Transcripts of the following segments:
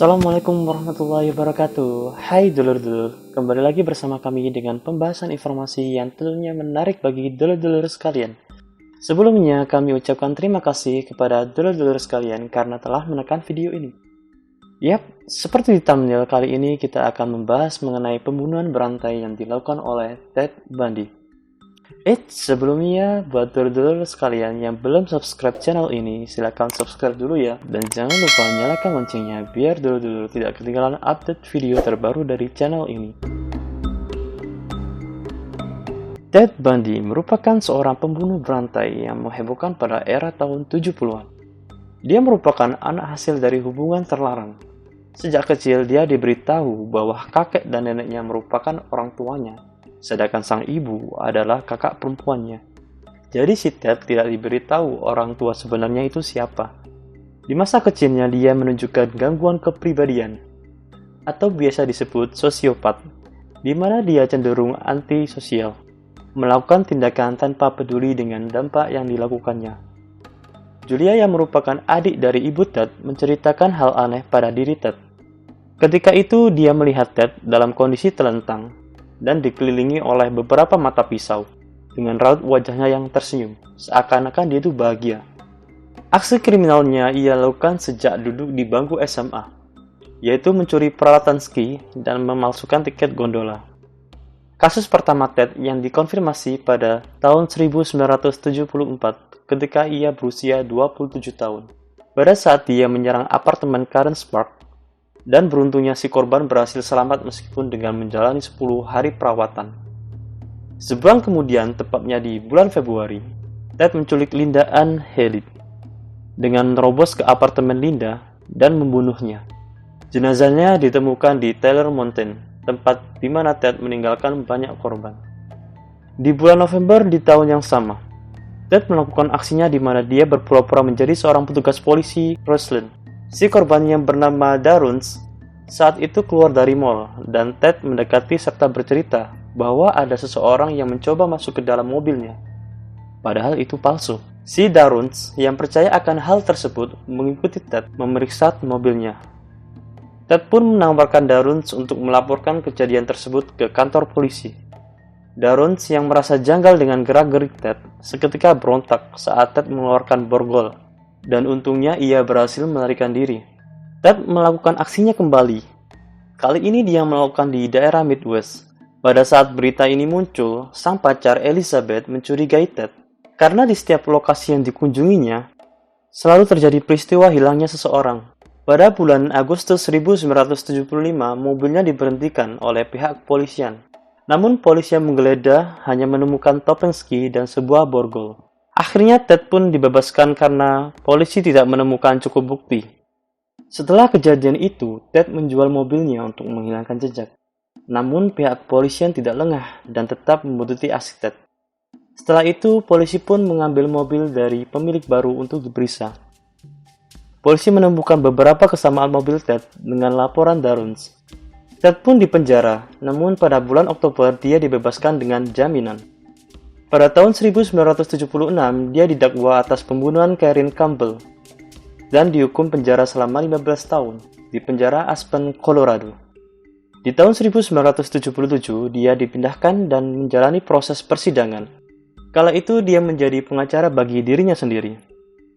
Assalamualaikum warahmatullahi wabarakatuh. Hai dulur-dulur, kembali lagi bersama kami dengan pembahasan informasi yang tentunya menarik bagi dulur-dulur sekalian. Sebelumnya kami ucapkan terima kasih kepada dulur-dulur sekalian karena telah menekan video ini. Yap, seperti di thumbnail kali ini kita akan membahas mengenai pembunuhan berantai yang dilakukan oleh Ted Bundy. Sebelumnya, buat dulur-dulur sekalian yang belum subscribe channel ini, silahkan subscribe dulu ya. Dan jangan lupa nyalakan loncengnya biar dulur-dulur tidak ketinggalan update video terbaru dari channel ini. Ted Bundy merupakan seorang pembunuh berantai yang menghebohkan pada era tahun 70-an. Dia merupakan anak hasil dari hubungan terlarang. Sejak kecil dia diberitahu bahwa kakek dan neneknya merupakan orang tuanya, sedangkan sang ibu adalah kakak perempuannya. Jadi si Ted tidak diberitahu orang tua sebenarnya itu siapa. Di masa kecilnya dia menunjukkan gangguan kepribadian, atau biasa disebut sosiopat, di mana dia cenderung antisosial, melakukan tindakan tanpa peduli dengan dampak yang dilakukannya. Julia yang merupakan adik dari ibu Ted menceritakan hal aneh pada diri Ted. Ketika itu dia melihat Ted dalam kondisi telentang dan dikelilingi oleh beberapa mata pisau, dengan raut wajahnya yang tersenyum, seakan-akan dia itu bahagia. Aksi kriminalnya ia lakukan sejak duduk di bangku SMA, yaitu mencuri peralatan ski dan memalsukan tiket gondola. Kasus pertama Ted yang dikonfirmasi pada tahun 1974 ketika ia berusia 27 tahun. Pada saat dia menyerang apartemen Karen Park, dan beruntungnya si korban berhasil selamat meskipun dengan menjalani 10 hari perawatan. Sebulan kemudian, tepatnya di bulan Februari, Ted menculik Linda Ann Healy dengan menerobos ke apartemen Linda dan membunuhnya. Jenazahnya ditemukan di Taylor Mountain, tempat di mana Ted meninggalkan banyak korban. Di bulan November di tahun yang sama, Ted melakukan aksinya di mana dia berpura-pura menjadi seorang petugas polisi Roseland. Si korban yang bernama Daruns saat itu keluar dari mall dan Ted mendekati serta bercerita bahwa ada seseorang yang mencoba masuk ke dalam mobilnya. Padahal itu palsu. Si Daruns yang percaya akan hal tersebut mengikuti Ted memeriksa mobilnya. Ted pun menawarkan Daruns untuk melaporkan kejadian tersebut ke kantor polisi. Daruns yang merasa janggal dengan gerak-gerik Ted seketika berontak saat Ted mengeluarkan borgol. Dan untungnya ia berhasil melarikan diri. Ted melakukan aksinya kembali. Kali ini dia melakukan di daerah Midwest. Pada saat berita ini muncul, sang pacar Elizabeth mencurigai Ted. Karena di setiap lokasi yang dikunjunginya, selalu terjadi peristiwa hilangnya seseorang. Pada bulan Agustus 1975, mobilnya diberhentikan oleh pihak kepolisian. Namun polisi yang menggeledah hanya menemukan topeng ski dan sebuah borgol. Akhirnya Ted pun dibebaskan karena polisi tidak menemukan cukup bukti. Setelah kejadian itu, Ted menjual mobilnya untuk menghilangkan jejak. Namun pihak kepolisian tidak lengah dan tetap membuntuti aksi Ted. Setelah itu, polisi pun mengambil mobil dari pemilik baru untuk diperiksa. Polisi menemukan beberapa kesamaan mobil Ted dengan laporan Daruns. Ted pun dipenjara, namun pada bulan Oktober dia dibebaskan dengan jaminan. Pada tahun 1976, dia didakwa atas pembunuhan Karen Campbell dan dihukum penjara selama 15 tahun di penjara Aspen, Colorado. Di tahun 1977, dia dipindahkan dan menjalani proses persidangan. Kala itu, dia menjadi pengacara bagi dirinya sendiri.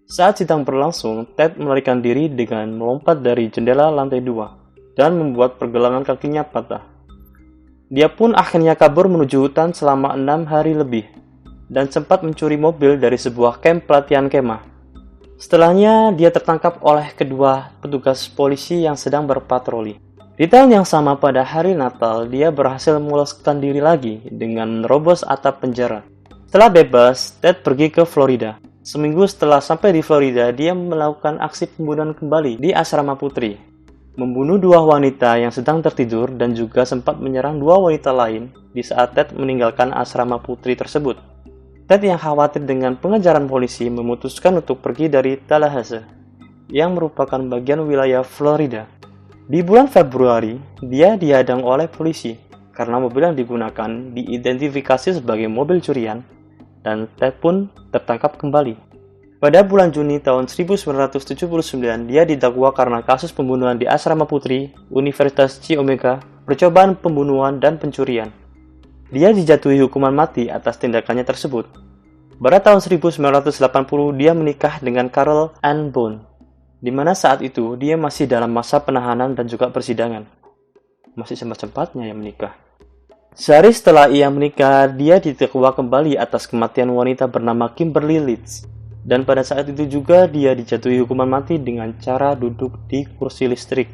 Saat sidang berlangsung, Ted melarikan diri dengan melompat dari jendela lantai 2 dan membuat pergelangan kakinya patah. Dia pun akhirnya kabur menuju hutan selama 6 hari lebih dan sempat mencuri mobil dari sebuah kamp pelatihan kemah. Setelahnya, dia tertangkap oleh kedua petugas polisi yang sedang berpatroli. Di tahun yang sama pada hari Natal, dia berhasil meloloskan diri lagi dengan menerobos atap penjara. Setelah bebas, Ted pergi ke Florida. Seminggu setelah sampai di Florida, dia melakukan aksi pembunuhan kembali di asrama putri. Membunuh 2 wanita yang sedang tertidur dan juga sempat menyerang 2 wanita lain di saat Ted meninggalkan asrama putri tersebut. Ted yang khawatir dengan pengejaran polisi memutuskan untuk pergi dari Tallahassee, yang merupakan bagian wilayah Florida. Di bulan Februari, dia dihadang oleh polisi karena mobil yang digunakan diidentifikasi sebagai mobil curian, dan Ted pun tertangkap kembali. Pada bulan Juni tahun 1979, dia didakwa karena kasus pembunuhan di asrama putri, Universitas Chi Omega, percobaan pembunuhan, dan pencurian. Dia dijatuhi hukuman mati atas tindakannya tersebut. Pada tahun 1980, dia menikah dengan Carol Ann Bone, di mana saat itu dia masih dalam masa penahanan dan juga persidangan. Masih sempat-sempatnya yang menikah. Sehari setelah ia menikah, dia didakwa kembali atas kematian wanita bernama Kimberly Leeds. Dan pada saat itu juga dia dijatuhi hukuman mati dengan cara duduk di kursi listrik.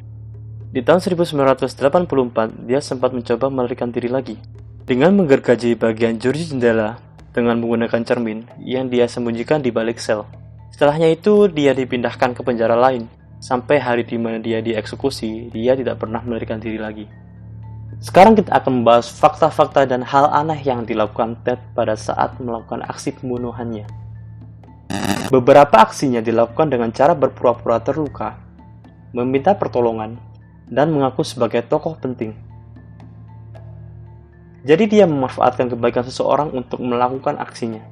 Di tahun 1984, dia sempat mencoba melarikan diri lagi dengan menggergaji bagian jeruji jendela dengan menggunakan cermin yang dia sembunyikan di balik sel. Setelahnya itu, dia dipindahkan ke penjara lain. Sampai hari di mana dia dieksekusi, dia tidak pernah melarikan diri lagi. Sekarang kita akan membahas fakta-fakta dan hal aneh yang dilakukan Ted pada saat melakukan aksi pembunuhannya. Beberapa aksinya dilakukan dengan cara berpura-pura terluka, meminta pertolongan, dan mengaku sebagai tokoh penting. Jadi dia memanfaatkan kebaikan seseorang untuk melakukan aksinya.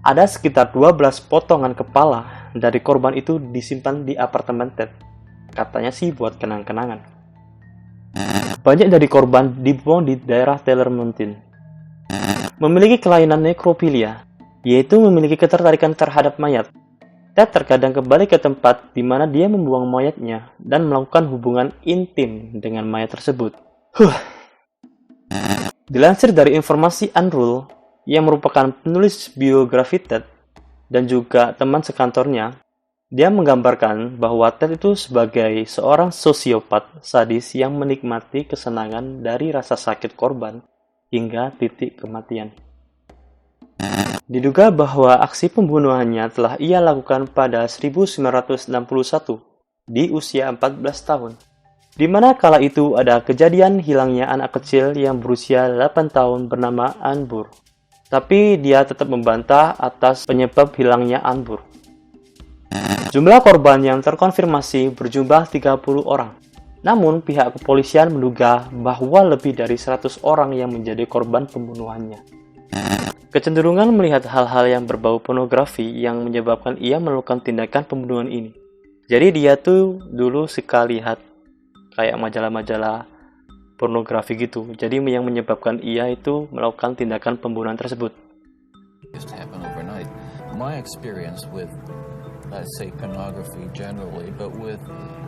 Ada sekitar 12 potongan kepala dari korban itu disimpan di apartemen Ted. Katanya sih buat kenang-kenangan. Banyak dari korban dibuang di daerah Taylor Mountain. Memiliki kelainan nekrofilia, yaitu memiliki ketertarikan terhadap mayat. Ted terkadang kembali ke tempat di mana dia membuang mayatnya dan melakukan hubungan intim dengan mayat tersebut. Dilansir dari informasi Unrule, yang merupakan penulis biografi Ted dan juga teman sekantornya, dia menggambarkan bahwa Ted itu sebagai seorang sosiopat sadis yang menikmati kesenangan dari rasa sakit korban hingga titik kematian. Diduga bahwa aksi pembunuhannya telah ia lakukan pada 1961 di usia 14 tahun, di mana kala itu ada kejadian hilangnya anak kecil yang berusia 8 tahun bernama Anbur. Tapi dia tetap membantah atas penyebab hilangnya Anbur. Jumlah korban yang terkonfirmasi berjumlah 30 orang. Namun pihak kepolisian menduga bahwa lebih dari 100 orang yang menjadi korban pembunuhannya. Kecenderungan melihat hal-hal yang berbau pornografi yang menyebabkan ia melakukan tindakan pembunuhan ini. Jadi dia tuh dulu suka lihat kayak majalah-majalah pornografi gitu. Jadi yang menyebabkan ia itu melakukan tindakan pembunuhan tersebut. My experience with, let's say, pornography generally, but with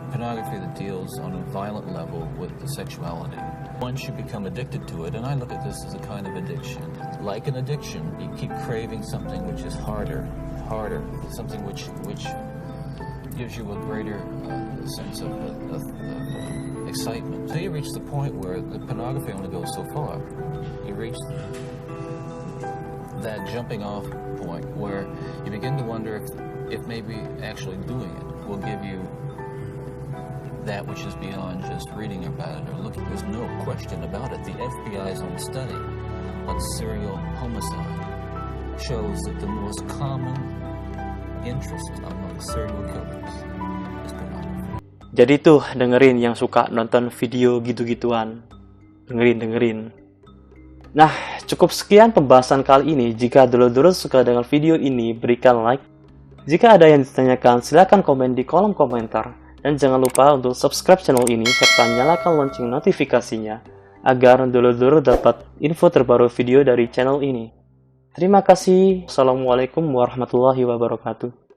pornography that deals on a violent level with the sexuality. Once you become addicted to it, and I look at this as a kind of addiction. Like an addiction, you keep craving something which is harder, something which gives you a greater sense of excitement. So you reach the point where the pornography only goes so far. You reach that jumping off point where you begin to wonder if maybe actually doing it will give you that which is beyond just reading about it or looking. There's no question about it. The FBI's own study on serial homicide shows that the most common interest among serial killers is pornography. Jadi tuh dengerin yang suka nonton video gitu-gituan. Dengerin. Nah, cukup sekian pembahasan kali ini. Jika dulu-dulu suka dengan video ini, berikan like. Jika ada yang ditanyakan, silakan komen di kolom komentar. Dan jangan lupa untuk subscribe channel ini serta nyalakan lonceng notifikasinya agar dulu-dulu dapat info terbaru video dari channel ini. Terima kasih. Assalamualaikum warahmatullahi wabarakatuh.